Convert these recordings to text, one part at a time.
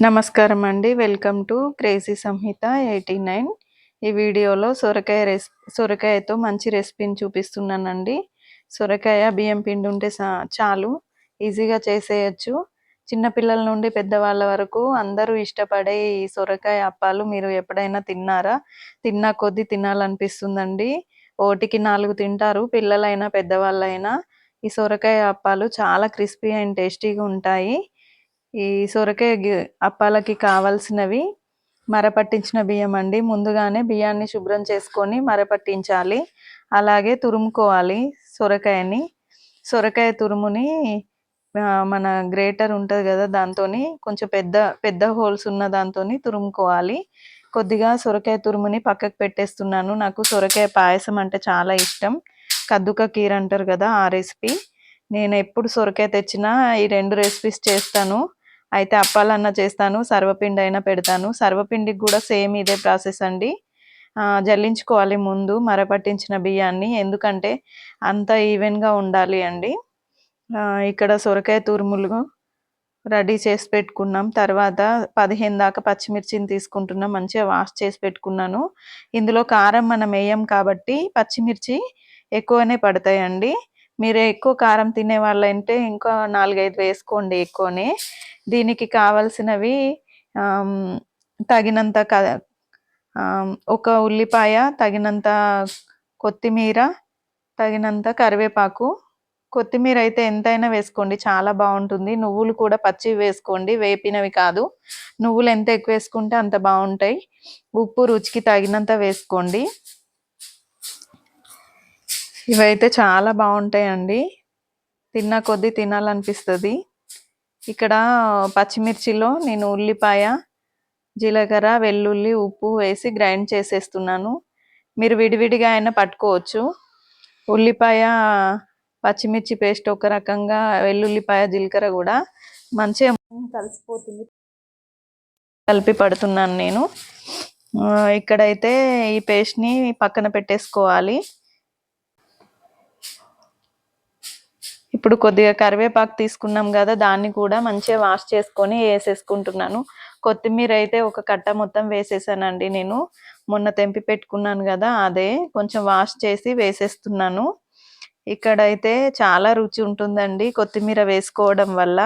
నమస్కారం అండి. Welcome to crazy సంహిత 89. ఈ వీడియోలో సొరకాయతో మంచి రెసిపీని చూపిస్తున్నానండి. సొరకాయ బియ్యం పిండి ఉంటే చాలు ఈజీగా చేసేయచ్చు. చిన్నపిల్లల నుండి పెద్దవాళ్ళ వరకు అందరూ ఇష్టపడే ఈ సొరకాయ అప్పాలు మీరు ఎప్పుడైనా తిన్నారా? తిన్నా కొద్దీ తినాలనిపిస్తుందండి. ఓటికి 4 తింటారు పిల్లలైనా పెద్దవాళ్ళైనా. ఈ సొరకాయ అప్పాలు చాలా క్రిస్పీ అండ్ టేస్టీగా ఉంటాయి. ఈ సొరకాయ అప్పాలకి కావాల్సినవి మరపట్టించిన బియ్యం అండి. ముందుగానే బియ్యాన్ని శుభ్రం చేసుకొని మరపట్టించాలి. అలాగే తురుముకోవాలి సొరకాయని. సొరకాయ తురుముని మన గ్రేటర్ ఉంటుంది కదా, దాంతోని కొంచెం పెద్ద పెద్ద హోల్స్ ఉన్న దాంతోని తురుముకోవాలి. కొద్దిగా సొరకాయ తురుముని పక్కకు పెట్టేస్తున్నాను. నాకు సొరకాయ పాయసం అంటే చాలా ఇష్టం. కద్దుక కీర్ అంటారు కదా, ఆ రెసిపీ. నేను ఎప్పుడు సొరకాయ తెచ్చినా ఈ 2 రెసిపీస్ చేస్తాను. అయితే అప్పాలన్నా చేస్తాను, సర్వపిండి అయినా పెడతాను. సర్వపిండికి కూడా సేమ్ ఇదే ప్రాసెస్ అండి. జల్లించుకోవాలి ముందు మరపట్టించిన బియ్యాన్ని, ఎందుకంటే అంత ఈవెన్గా ఉండాలి అండి. ఇక్కడ సొరకాయ తురుములు రెడీ చేసి పెట్టుకున్నాం. తర్వాత 15 దాకా పచ్చిమిర్చిని తీసుకుంటున్నాం. మంచిగా వాష్ చేసి పెట్టుకున్నాను. ఇందులో కారం మనం వేయం కాబట్టి పచ్చిమిర్చి ఎక్కువనే పడతాయండి. మీరు ఎక్కువ కారం తినే వాళ్ళంటే ఇంకా 4, 5 వేసుకోండి ఎక్కువనే. దీనికి కావాల్సినవి తగినంత ఒక ఉల్లిపాయ, తగినంత కొత్తిమీర, తగినంత కరివేపాకు. కొత్తిమీర అయితే ఎంతైనా వేసుకోండి, చాలా బాగుంటుంది. నువ్వులు కూడా పచ్చివి వేసుకోండి, వేపినవి కాదు. నువ్వులు ఎంత ఎక్కువ వేసుకుంటే అంత బాగుంటాయి. ఉప్పు రుచికి తగినంత వేసుకోండి. ఇవైతే చాలా బాగుంటాయండి, తిన్న కొద్దీ తినాలనిపిస్తుంది. ఇక్కడ పచ్చిమిర్చిలో నేను ఉల్లిపాయ, జీలకర్ర, వెల్లుల్లి, ఉప్పు వేసి గ్రైండ్ చేసేస్తున్నాను. మీరు విడివిడిగా అయినా పట్టుకోవచ్చు. ఉల్లిపాయ పచ్చిమిర్చి పేస్ట్ ఒక రకంగా, వెల్లుల్లిపాయ జీలకర్ర కూడా మంచిగా కలిసిపోతుంది. కలిపి పడుతున్నాను నేను. ఇక్కడైతే ఈ పేస్ట్ని పక్కన పెట్టేసుకోవాలి. ఇప్పుడు కొద్దిగా కరివేపాకు తీసుకున్నాం కదా, దాన్ని కూడా మంచిగా వాష్ చేసుకొని వేసేసుకుంటున్నాను. కొత్తిమీర అయితే ఒక కట్ట మొత్తం వేసేసానండి నేను. మొన్న తెంపి పెట్టుకున్నాను కదా, అదే కొంచెం వాష్ చేసి వేసేస్తున్నాను. ఇక్కడైతే చాలా రుచి ఉంటుందండి కొత్తిమీర వేసుకోవడం వల్ల.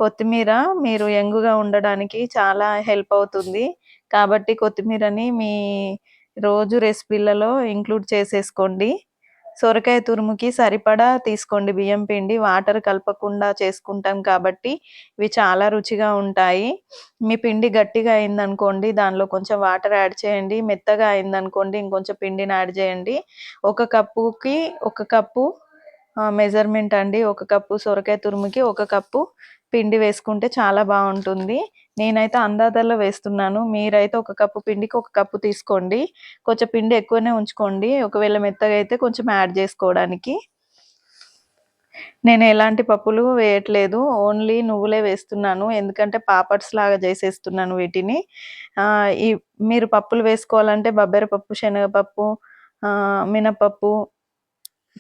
కొత్తిమీర మీరు యంగుగా ఉండడానికి చాలా హెల్ప్ అవుతుంది. కాబట్టి కొత్తిమీరని మీ రోజు రెసిపీలలో ఇంక్లూడ్ చేసేసుకోండి. సొరకాయ తురుముకి సరిపడా తీసుకోండి బియ్యం పిండి. వాటర్ కలపకుండా చేసుకుంటాం కాబట్టి ఇవి చాలా రుచిగా ఉంటాయి. మీ పిండి గట్టిగా అయిందనుకోండి, దానిలో కొంచెం వాటర్ యాడ్ చేయండి. మెత్తగా అయిందనుకోండి, ఇంకొంచెం పిండిని యాడ్ చేయండి. 1 కప్పుకి 1 కప్పు మెజర్మెంట్ అండి. 1 కప్పు సొరకాయ తురుముకి 1 కప్పు పిండి వేసుకుంటే చాలా బాగుంటుంది. నేనైతే అందాజలో వేస్తున్నాను. మీరైతే 1 కప్పు పిండికి 1 కప్పు తీసుకోండి. కొంచెం పిండి ఎక్కువనే ఉంచుకోండి, ఒకవేళ మెత్తగా అయితే కొంచెం యాడ్ చేసుకోవడానికి. నేను ఎలాంటి పప్పులు వేయట్లేదు, ఓన్లీ నువ్వులే వేస్తున్నాను. ఎందుకంటే పాపడ్స్ లాగా చేసేస్తున్నాను వీటిని. ఈ మీరు పప్పులు వేసుకోవాలంటే బబ్బెరపప్పు, శనగపప్పు, మినపప్పు,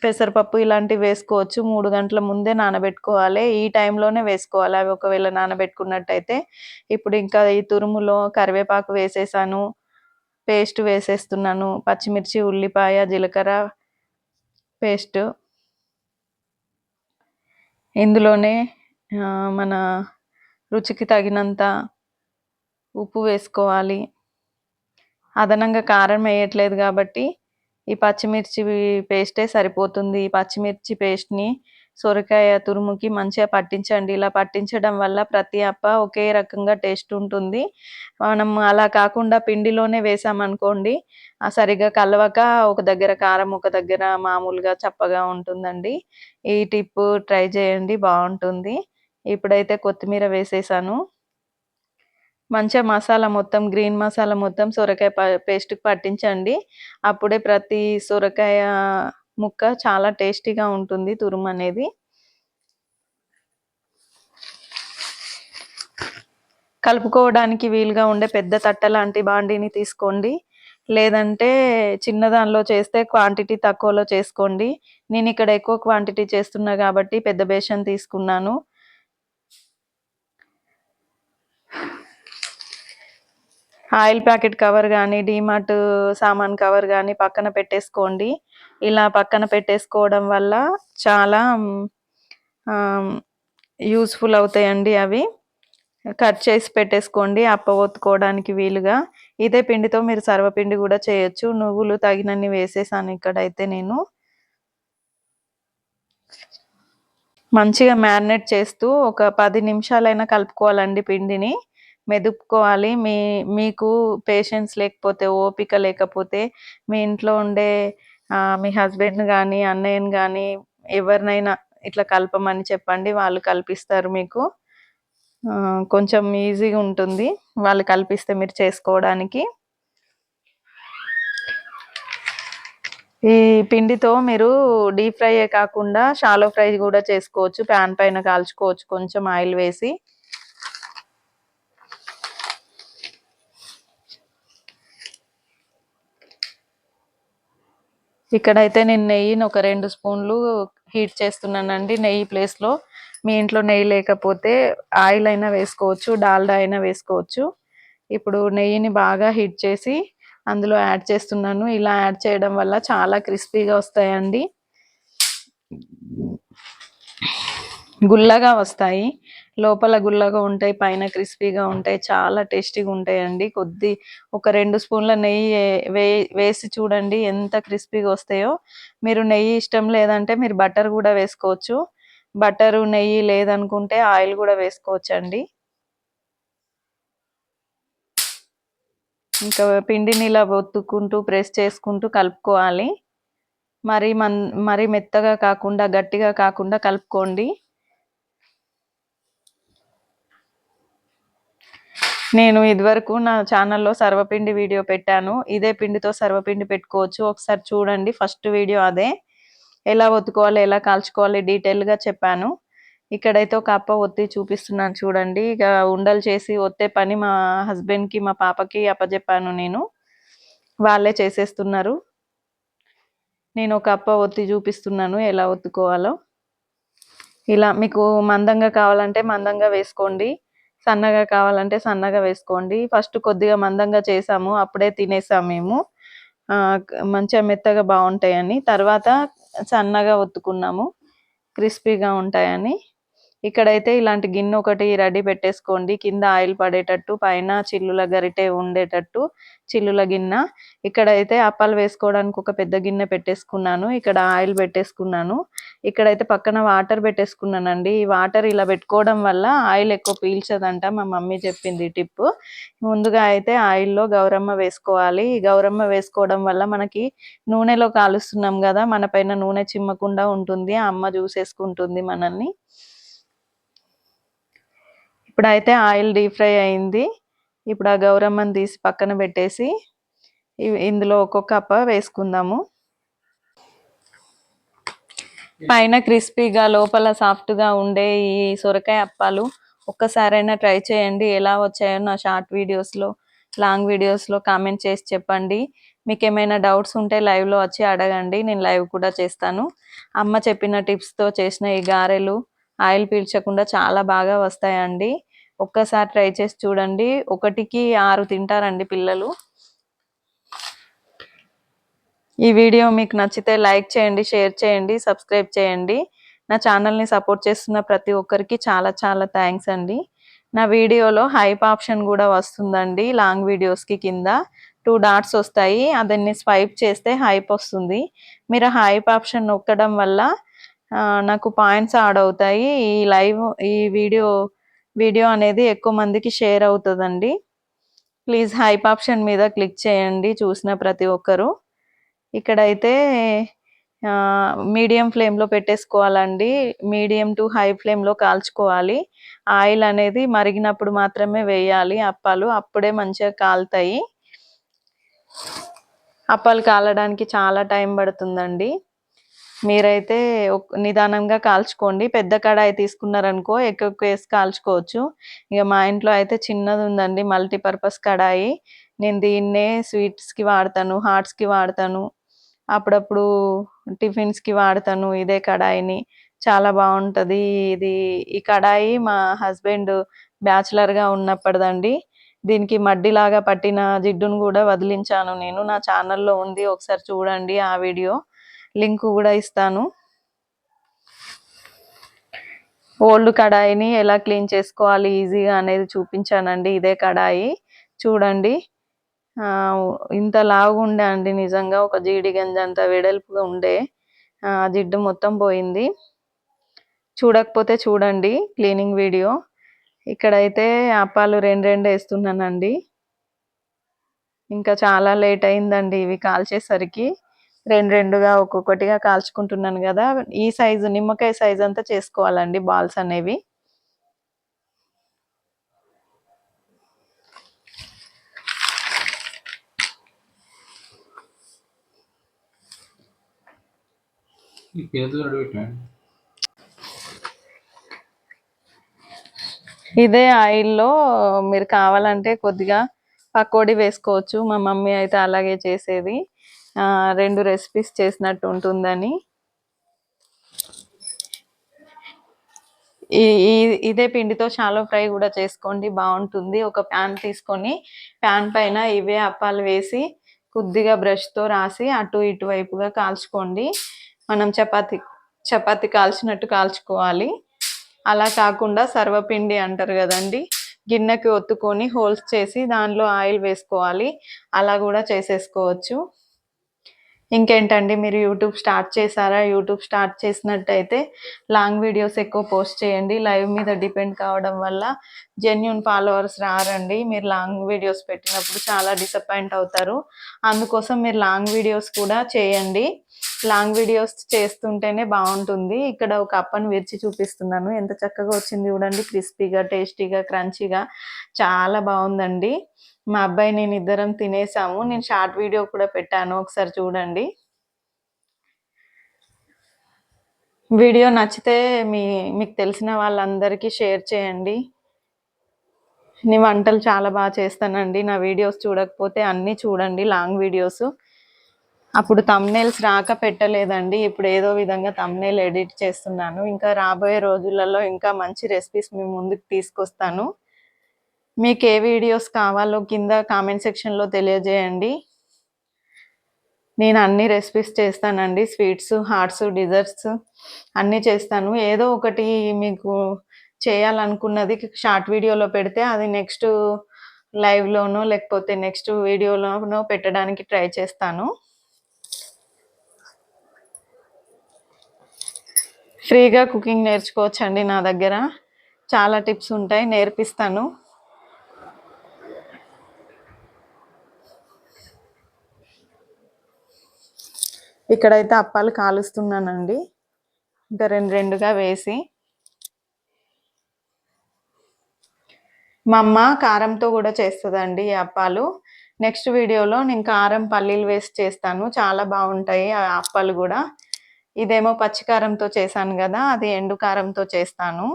పెసరపప్పు ఇలాంటివి వేసుకోవచ్చు. 3 గంటల ముందే నానబెట్టుకోవాలి. ఈ టైంలోనే వేసుకోవాలి అవి ఒకవేళ నానబెట్టుకున్నట్టయితే. ఇప్పుడు ఇంకా ఈ తురుములో కరివేపాకు వేసేసాను, పేస్ట్ వేసేస్తున్నాను. పచ్చిమిర్చి, ఉల్లిపాయ, జీలకర్ర పేస్ట్. ఇందులోనే మన రుచికి తగినంత ఉప్పు వేసుకోవాలి. అదనంగా కారం వేయట్లేదు కాబట్టి ఈ పచ్చిమిర్చి పేస్టే సరిపోతుంది. ఈ పచ్చిమిర్చి పేస్ట్ని సొరకాయ తురుముకి మంచిగా పట్టించండి. ఇలా పట్టించడం వల్ల ప్రతి అప్ప ఒకే రకంగా టేస్ట్ ఉంటుంది. మనం అలా కాకుండా పిండిలోనే వేసామనుకోండి, సరిగ్గా కలవక ఒక దగ్గర కారం, ఒక దగ్గర మామూలుగా చప్పగా ఉంటుందండి. ఈ టిప్ ట్రై చేయండి, బాగుంటుంది. ఇప్పుడైతే కొత్తిమీర వేసేసాను. మంచిగా మసాలా మొత్తం, గ్రీన్ మసాలా మొత్తం సొరకాయ పేస్ట్కి పట్టించండి. అప్పుడే ప్రతి సొరకాయ ముక్క చాలా టేస్టీగా ఉంటుంది తురుము అనేది. కలుపుకోవడానికి వీలుగా ఉండే పెద్ద తట్ట లాంటి బాండీని తీసుకోండి. లేదంటే చిన్న దానిలో చేస్తే క్వాంటిటీ తక్కువలో చేసుకోండి. నేను ఇక్కడ ఎక్కువ క్వాంటిటీ చేస్తున్నా కాబట్టి పెద్ద బేషన్ తీసుకున్నాను. ఆయిల్ ప్యాకెట్ కవర్ కానీ డీమార్ట్ సామాన్ కవర్ కానీ పక్కన పెట్టేసుకోండి. ఇలా పక్కన పెట్టేసుకోవడం వల్ల చాలా యూస్ఫుల్ అవుతాయండి అవి. కట్ చేసి పెట్టేసుకోండి అప్ప ఒత్తుకోవడానికి వీలుగా. ఇదే పిండితో మీరు సర్వపిండి కూడా చేయొచ్చు. నువ్వులు తగినన్ని వేసేసాను ఇక్కడైతే నేను. మంచిగా మ్యారినేట్ చేస్తూ ఒక 10 నిమిషాలైనా కలుపుకోవాలండి పిండిని. మెదుపుకోవాలి. మీకు పేషెన్స్ లేకపోతే, ఓపిక లేకపోతే మీ ఇంట్లో ఉండే మీ హస్బెండ్‌ని గానీ, అన్నయ్యని గానీ ఎవరినైనా ఇట్లా కలపమని చెప్పండి. వాళ్ళు కల్పిస్తారు మీకు. కొంచెం ఈజీగా ఉంటుంది వాళ్ళు కల్పిస్తే మీరు చేసుకోవడానికి. ఈ పిండితో మీరు డీప్ ఫ్రైయే కాకుండా షాలో ఫ్రై కూడా చేసుకోవచ్చు. ప్యాన్ పైన కాల్చుకోవచ్చు కొంచెం ఆయిల్ వేసి. ఇక్కడైతే నేను నెయ్యిని ఒక 2 స్పూన్లు హీట్ చేస్తున్నానండి. నెయ్యి ప్లేస్లో మీ ఇంట్లో నెయ్యి లేకపోతే ఆయిల్ అయినా వేసుకోవచ్చు, డాల్డా అయినా వేసుకోవచ్చు. ఇప్పుడు నెయ్యిని బాగా హీట్ చేసి అందులో యాడ్ చేస్తున్నాను. ఇలా యాడ్ చేయడం వల్ల చాలా క్రిస్పీగా వస్తాయండి, గుల్లగా వస్తాయి. లోపల గుల్లగా ఉంటాయి, పైన క్రిస్పీగా ఉంటాయి, చాలా టేస్టీగా ఉంటాయండి. ఒక 2 స్పూన్ల నెయ్యి వేసి చూడండి ఎంత క్రిస్పీగా వస్తాయో. మీరు నెయ్యి ఇష్టం లేదంటే మీరు బటర్ కూడా వేసుకోవచ్చు. బటరు నెయ్యి లేదనుకుంటే ఆయిల్ కూడా వేసుకోవచ్చండి. ఇంకా పిండిని ఇలా ఒత్తుకుంటూ ప్రెస్ చేసుకుంటూ కలుపుకోవాలి. మరీ మెత్తగా కాకుండా గట్టిగా కాకుండా కలుపుకోండి. నేను ఇదివరకు నా ఛానల్లో సర్వపిండి వీడియో పెట్టాను. ఇదే పిండితో సర్వపిండి పెట్టుకోవచ్చు, ఒకసారి చూడండి. ఫస్ట్ వీడియో అదే. ఎలా ఒత్తుకోవాలి, ఎలా కాల్చుకోవాలి డీటెయిల్గా చెప్పాను. ఇక్కడైతే ఒక అప్ప ఒత్తి చూపిస్తున్నాను చూడండి. ఇక ఉండలు చేసి ఒత్తే పని మా హస్బెండ్కి మా పాపకి అప్పచెప్పాను నేను. వాళ్ళే చేసేస్తున్నారు. నేను ఒక అప్ప ఒత్తి చూపిస్తున్నాను ఎలా ఒత్తుకోవాలో. ఇలా మీకు మందంగా కావాలంటే మందంగా వేసుకోండి, సన్నగా కావాలంటే సన్నగా వేసుకోండి. ఫస్ట్ కొద్దిగా మందంగా చేసాము, అప్పుడే తినేసాము మేము. మంచిగా మెత్తగా బాగుంటాయని. తర్వాత సన్నగా ఒత్తుకున్నాము, క్రిస్పీగా ఉంటాయని. ఇక్కడైతే ఇలాంటి గిన్నె ఒకటి రెడీ పెట్టేసుకోండి. కింద ఆయిల్ పడేటట్టు, పైన చిల్లుల గరిటె ఉండేటట్టు చిల్లుల గిన్నె. ఇక్కడైతే అప్పాలు వేసుకోవడానికి ఒక పెద్ద గిన్నె పెట్టేసుకున్నాను. ఇక్కడ ఆయిల్ పెట్టేసుకున్నాను. ఇక్కడైతే పక్కన వాటర్ పెట్టేసుకున్నానండి. ఈ వాటర్ ఇలా పెట్టుకోవడం వల్ల ఆయిల్ ఎక్కువ పీల్చదంట, మా మమ్మీ చెప్పింది టిప్. ముందుగా అయితే ఆయిల్లో గౌరమ్మ వేసుకోవాలి. గౌరమ్మ వేసుకోవడం వల్ల మనకి నూనెలో కాలుస్తున్నాం కదా, మన పైన నూనె చిమ్మకుండా ఉంటుంది, అమ్మ చూసేసుకుంటుంది మనల్ని. ఇప్పుడైతే ఆయిల్ డీప్ ఫ్రై అయింది. ఇప్పుడు ఆ గౌరమ్మని తీసి పక్కన పెట్టేసి ఇందులో ఒక్కొక్క అప్ప వేసుకుందాము. పైన క్రిస్పీగా లోపల సాఫ్ట్గా ఉండే ఈ సొరకాయ అప్పాలు ఒక్కసారైనా ట్రై చేయండి. ఎలా వచ్చాయో నా షార్ట్ వీడియోస్లో, లాంగ్ వీడియోస్లో కామెంట్ చేసి చెప్పండి. మీకు ఏమైనా డౌట్స్ ఉంటే లైవ్లో వచ్చి అడగండి, నేను లైవ్ కూడా చేస్తాను. అమ్మ చెప్పిన టిప్స్తో చేసిన ఈ గారెలు ఆయిల్ పీల్చకుండా చాలా బాగా వస్తాయండి. ఒక్కసారి ట్రై చేసి చూడండి. 1కి 6 తింటారండి పిల్లలు. ఈ వీడియో మీకు నచ్చితే లైక్ చేయండి, షేర్ చేయండి, సబ్స్క్రైబ్ చేయండి. నా ఛానల్ని సపోర్ట్ చేస్తున్న ప్రతి ఒక్కరికి చాలా చాలా థ్యాంక్స్ అండి. నా వీడియోలో హైప్ ఆప్షన్ కూడా వస్తుందండి. లాంగ్ వీడియోస్కి కింద 2 డాట్స్ వస్తాయి, అదన్ని స్వైప్ చేస్తే హైప్ వస్తుంది. మీరు హైప్ ఆప్షన్ నొక్కడం వల్ల నాకు పాయింట్స్ యాడ్ అవుతాయి. ఈ వీడియో అనేది ఎక్కువ మందికి షేర్ అవుతుందండి. ప్లీజ్ హైప్ ఆప్షన్ మీద క్లిక్ చేయండి చూసిన ప్రతి ఒక్కరు. ఇక్కడైతే మీడియం ఫ్లేమ్లో పెట్టేసుకోవాలండి. మీడియం టు హై ఫ్లేమ్లో కాల్చుకోవాలి. ఆయిల్ అనేది మరిగినప్పుడు మాత్రమే వేయాలి అప్పాలు, అప్పుడే మంచిగా కాలుతాయి. అప్పాలు కాలడానికి చాలా టైం పడుతుందండి. మీరైతే నిదానంగా కాల్చుకోండి. పెద్ద కడాయి తీసుకున్నారనుకో ఎక్కువ వేసి కాల్చుకోవచ్చు. ఇక మా ఇంట్లో అయితే చిన్నది ఉందండి, మల్టీపర్పస్ కడాయి. నేను దీన్నే స్వీట్స్కి వాడతాను, హాట్స్కి వాడతాను, అప్పుడప్పుడు టిఫిన్స్కి వాడతాను ఇదే కడాయిని. చాలా బాగుంటుంది ఈ కడాయి. మా హస్బెండ్ బ్యాచులర్గా ఉన్నప్పటిదండి. దీనికి మడ్డిలాగా పట్టిన జిడ్డును కూడా వదిలించాను నేను. నా ఛానల్లో ఉంది, ఒకసారి చూడండి ఆ వీడియో, లింక్ కూడా ఇస్తాను. ఓల్డ్ కడాయిని ఎలా క్లీన్ చేసుకోవాలి ఈజీగా అనేది చూపించానండి. ఇదే కడాయి చూడండి, ఇంత లావుగా ఉండే అండి, నిజంగా ఒక జీడి గంజ అంత వెడల్పుగా ఉండే. జిడ్డు మొత్తం పోయింది. చూడకపోతే చూడండి క్లీనింగ్ వీడియో. ఇక్కడైతే అప్పాలు రెండు రెండు వేస్తున్నానండి. ఇంకా చాలా లేట్ అయిందండి ఇవి కాల్చేసరికి. రెండు రెండుగా ఒక్కొక్కటిగా కాల్చుకుంటున్నాను కదా. ఈ సైజు నిమ్మకాయ సైజ్ అంతా చేసుకోవాలండి బాల్స్ అనేవి. ఇదే ఆయిల్లో మీరు కావాలంటే కొద్దిగా పకోడీ వేసుకోవచ్చు. మా మమ్మీ అయితే అలాగే చేసేది, రెండు రెసిపీస్ చేసినట్టు ఉంటుందని. ఇదే పిండితో షాలో ఫ్రై కూడా చేసుకోండి, బాగుంటుంది. ఒక ప్యాన్ తీసుకొని ప్యాన్ పైన ఇవే అప్పాలు వేసి కొద్దిగా బ్రష్తో రాసి అటు ఇటు వైపుగా కాల్చుకోండి. మనం చపాతి కాల్చినట్టు కాల్చుకోవాలి. అలా కాకుండా సర్వపిండి అంటారు కదండి, గిన్నెకి ఒత్తుకొని హోల్స్ చేసి దానిలో ఆయిల్ వేసుకోవాలి. అలా కూడా చేసేసుకోవచ్చు. ఇంకేంటండి, మీరు యూట్యూబ్ స్టార్ట్ చేశారా? యూట్యూబ్ స్టార్ట్ చేసినట్టయితే లాంగ్ వీడియోస్ ఎక్కువ పోస్ట్ చేయండి. లైవ్ మీద డిపెండ్ కావడం వల్ల జెన్యూన్ ఫాలోవర్స్ రారండి. మీరు లాంగ్ వీడియోస్ పెట్టినప్పుడు చాలా డిసప్పాయింట్ అవుతారు. అందుకోసం మీరు లాంగ్ వీడియోస్ కూడా చేయండి. లాంగ్ వీడియోస్ చేస్తుంటేనే బాగుంటుంది. ఇక్కడ ఒక అప్పని విరిచి చూపిస్తున్నాను, ఎంత చక్కగా వచ్చింది చూడండి. క్రిస్పీగా, టేస్టీగా, క్రంచీగా చాలా బాగుందండి. మా అబ్బాయి నేను ఇద్దరం తినేసాము. నేను షార్ట్ వీడియో కూడా పెట్టాను, ఒకసారి చూడండి. వీడియో నచ్చితే మీకు తెలిసిన వాళ్ళందరికీ షేర్ చేయండి. నేను వంటలు చాలా బాగా చేస్తానండి. నా వీడియోస్ చూడకపోతే అన్నీ చూడండి, లాంగ్ వీడియోస్. అప్పుడు థంబ్నెయిల్స్ రాక పెట్టలేదండి, ఇప్పుడు ఏదో విధంగా థంబ్నెయిల్ ఎడిట్ చేస్తున్నాను. ఇంకా రాబోయే రోజులలో ఇంకా మంచి రెసిపీస్ మీ ముందుకు తీసుకొస్తాను. మీకు ఏ వీడియోస్ కావాలో కింద కామెంట్ సెక్షన్లో తెలియజేయండి. నేను అన్ని రెసిపీస్ చేస్తానండి, స్వీట్స్, హాట్స్, డిజర్ట్స్ అన్నీ చేస్తాను. ఏదో ఒకటి మీకు చేయాలనుకున్నది షార్ట్ వీడియోలో పెడితే అది నెక్స్ట్ లైవ్లోనో లేకపోతే నెక్స్ట్ వీడియోలోనో పెట్టడానికి ట్రై చేస్తాను. ఫ్రీగా కుకింగ్ నేర్చుకోవచ్చండి, నా దగ్గర చాలా టిప్స్ ఉంటాయి, నేర్పిస్తాను. ఇక్కడైతే అప్పాలు కాలుస్తున్నానండి, ఇంకా రెండు రెండుగా వేసి. మా అమ్మ కారంతో కూడా చేస్తుందండి ఈ అప్పాలు. నెక్స్ట్ వీడియోలో నేను కారం పల్లీలు వేసి చేస్తాను, చాలా బాగుంటాయి ఆ అప్పాలు కూడా. ఇదేమో పచ్చికారంతో చేశాను కదా, అది ఎండు కారంతో చేస్తాను.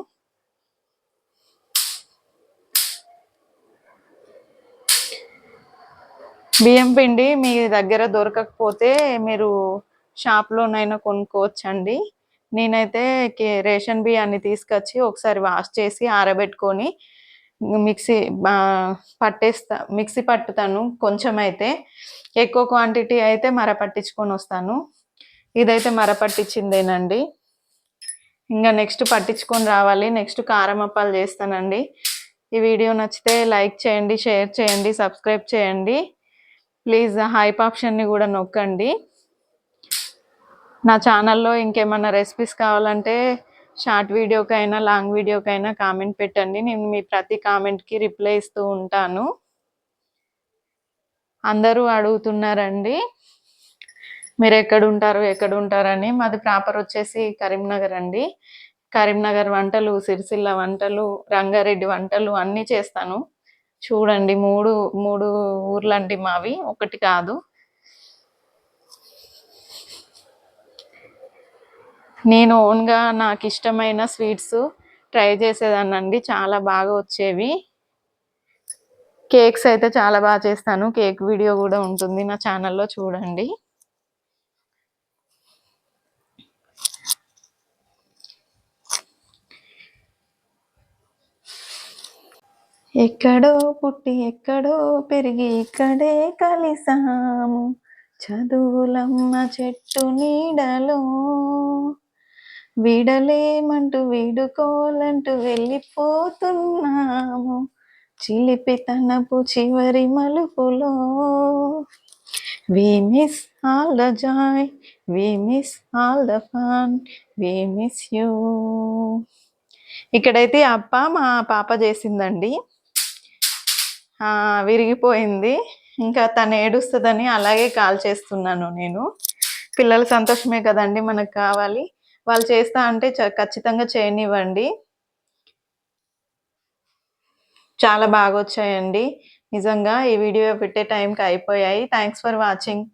బియ్యం పిండి మీ దగ్గర దొరకకపోతే మీరు షాప్లోనైనా కొనుక్కోవచ్చండి. నేనైతే రేషన్ బియ్యాన్ని తీసుకొచ్చి ఒకసారి వాష్ చేసి ఆరబెట్టుకొని మిక్సీ మిక్సీ పట్టుతాను. కొంచెం అయితే, ఎక్కువ క్వాంటిటీ అయితే మర పట్టించుకొని వస్తాను. ఇదైతే మర పట్టించిందేనండి. ఇంకా నెక్స్ట్ పట్టించుకొని రావాలి. నెక్స్ట్ కారం అప్పాలు చేస్తానండి. ఈ వీడియో నచ్చితే లైక్ చేయండి, షేర్ చేయండి, సబ్స్క్రైబ్ చేయండి. ప్లీజ్ హైప్ ఆప్షన్ని కూడా నొక్కండి. నా ఛానల్లో ఇంకేమైనా రెసిపీస్ కావాలంటే షార్ట్ వీడియోకైనా లాంగ్ వీడియోకైనా కామెంట్ పెట్టండి, నేను మీ ప్రతి కామెంట్కి రిప్లై ఇస్తూ ఉంటాను. అందరూ అడుగుతున్నారండి మీరు ఎక్కడుంటారని. మాది ప్రాపర్ వచ్చేసి కరీంనగర్ అండి. కరీంనగర్ వంటలు, సిరిసిల్ల వంటలు, రంగారెడ్డి వంటలు అన్నీ చేస్తాను. చూడండి, మూడు మూడు ఊర్లండి మావి, ఒకటి కాదు. నేను ఓన్గా నాకు ఇష్టమైన స్వీట్స్ ట్రై చేసేదాన్నండి, చాలా బాగా వచ్చేవి. కేక్స్ అయితే చాలా బాగా చేస్తాను, కేక్ వీడియో కూడా ఉంటుంది నా ఛానల్లో, చూడండి. ఎక్కడో పుట్టి ఎక్కడో పెరిగి ఇక్కడే కలిసాము చదువులమ్మ చెట్టు నీడలో వీడలేమంటూ వీడుకోలంటూ వెళ్ళిపోతున్నాము చిలిపితనపు చివరి మలుపులో we miss all the joy, we miss all the fun, we miss you. ఇక్కడైతే అప్ప మా పాప చేసిందండి. విరిగిపోయింది. ఇంకా తను ఏడుస్తుందని అలాగే కాల్ చేస్తున్నాను నేను. పిల్లల సంతోషమే కదండి మనకు కావాలి. వాళ్ళు చేస్తా అంటే ఖచ్చితంగా చేయనివ్వండి. చాలా బాగా వచ్చాయండి. నిజంగా ఈ వీడియో పెట్టే టైంకి అయిపోయాయి. Thanks for watching.